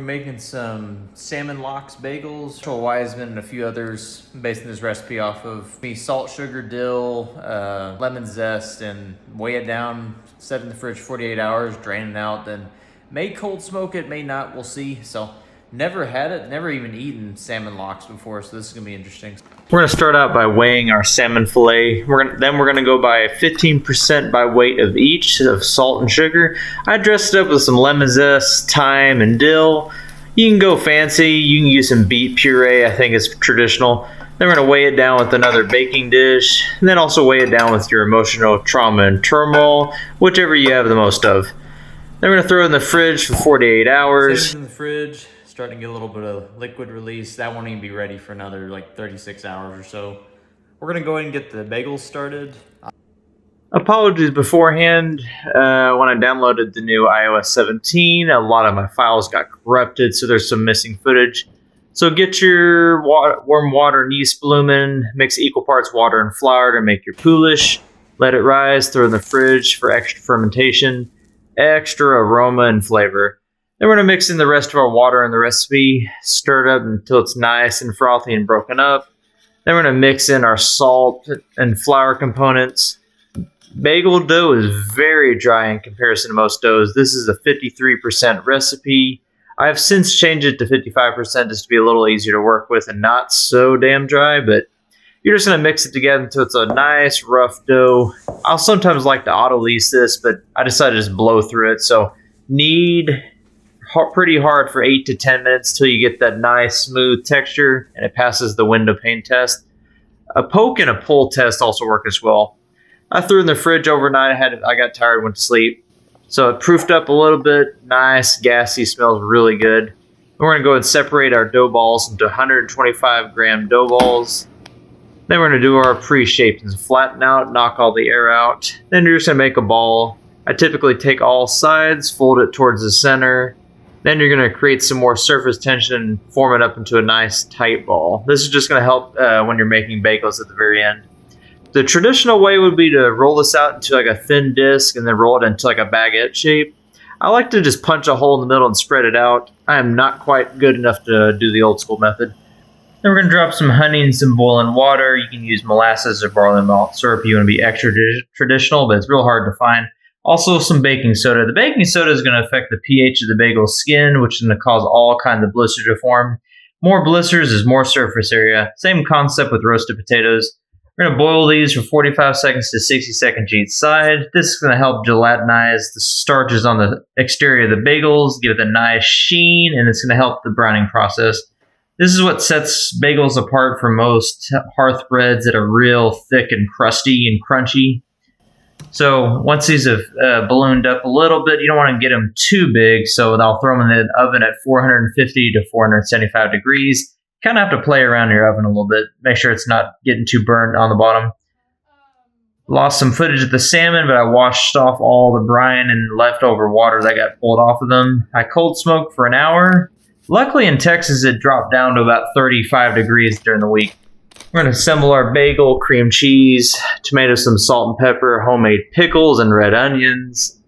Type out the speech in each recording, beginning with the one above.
be making some salmon lox bagels. Joel Wiseman and a few others basing this recipe off of salt, sugar, dill, lemon zest, and weigh it down, set it in the fridge 48 hours, drain it out, then may cold smoke it, may not, we'll see. So never had it, never even eaten salmon lox before, so this is gonna be interesting. We're gonna start out by weighing our salmon fillet. Then we're gonna go by 15% by weight of each of salt and sugar. I dressed it up with some lemon zest, thyme, and dill. You can go fancy. You can use some beet puree. I think it's traditional. Then we're gonna weigh it down with another baking dish, and then also weigh it down with your emotional trauma and turmoil, whichever you have the most of. Then we're gonna throw it in the fridge for 48 hours. Save it in the fridge. Starting to get a little bit of liquid release. That won't even be ready for another like 36 hours or so. We're gonna go ahead and get the bagels started. Apologies beforehand. When I downloaded the new iOS 17, a lot of my files got corrupted, so there's some missing footage. So get your warm water and yeast blooming, mix equal parts water and flour to make your poolish. Let it rise, throw it in the fridge for extra fermentation, extra aroma and flavor. Then we're going to mix in the rest of our water in the recipe, stir it up until it's nice and frothy and broken up. Then we're going to mix in our salt and flour components. Bagel dough is very dry in comparison to most doughs. This is a 53% recipe. I've since changed it to 55% just to be a little easier to work with and not so damn dry, but you're just going to mix it together until it's a nice rough dough. I'll sometimes like to auto-lease this, but I decided to just blow through it. So knead pretty hard for 8 to 10 minutes till you get that nice smooth texture and it passes the window-pane test. A poke and a pull test also work as well. I threw it in the fridge overnight. I got tired, went to sleep. So it proofed up a little bit. Nice, gassy, smells really good. We're going to go and separate our dough balls into 125 gram dough balls. Then we're going to do our pre-shapings. Flatten out, knock all the air out. Then you're just going to make a ball. I typically take all sides, fold it towards the center. Then you're going to create some more surface tension and form it up into a nice tight ball. This is just going to help when you're making bagels at the very end. The traditional way would be to roll this out into like a thin disc and then roll it into like a baguette shape. I like to just punch a hole in the middle and spread it out. I am not quite good enough to do the old school method. Then we're going to drop some honey and some boiling water. You can use molasses or barley malt syrup. You want to be extra traditional, but it's real hard to find. Also, some baking soda. The baking soda is going to affect the pH of the bagel skin, which is going to cause all kinds of blisters to form. More blisters is more surface area. Same concept with roasted potatoes. We're going to boil these for 45 seconds to 60 seconds each side. This is going to help gelatinize the starches on the exterior of the bagels, give it a nice sheen, and it's going to help the browning process. This is what sets bagels apart from most hearth breads that are real thick and crusty and crunchy. So once these have ballooned up a little bit, you don't want to get them too big, so I'll throw them in the oven at 450 to 475 degrees. Kind of have to play around in your oven a little bit. Make sure it's not getting too burnt on the bottom. Lost some footage of the salmon, but I washed off all the brine and leftover water that got pulled off of them. I cold smoked for an hour. Luckily in Texas, it dropped down to about 35 degrees during the week. We're going to assemble our bagel, cream cheese, tomatoes, some salt and pepper, homemade pickles and red onions,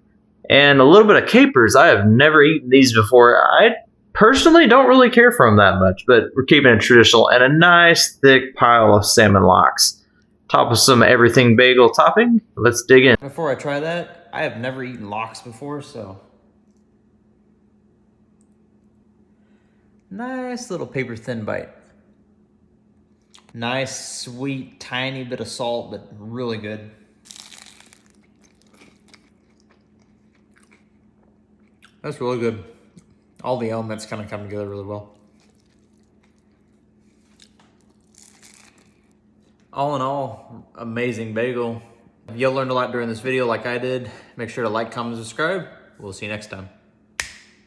and a little bit of capers. I have never eaten these before. I personally don't really care for them that much, but we're keeping it traditional. And a nice thick pile of salmon lox. Top with some everything bagel topping. Let's dig in. Before I try that, I have never eaten lox before, so nice little paper thin bite. Nice, sweet, tiny bit of salt, but really good. That's really good. All the elements kind of come together really well. All in all, amazing bagel. If you learned a lot during this video like I did, make sure to like, comment, and subscribe. We'll see you next time.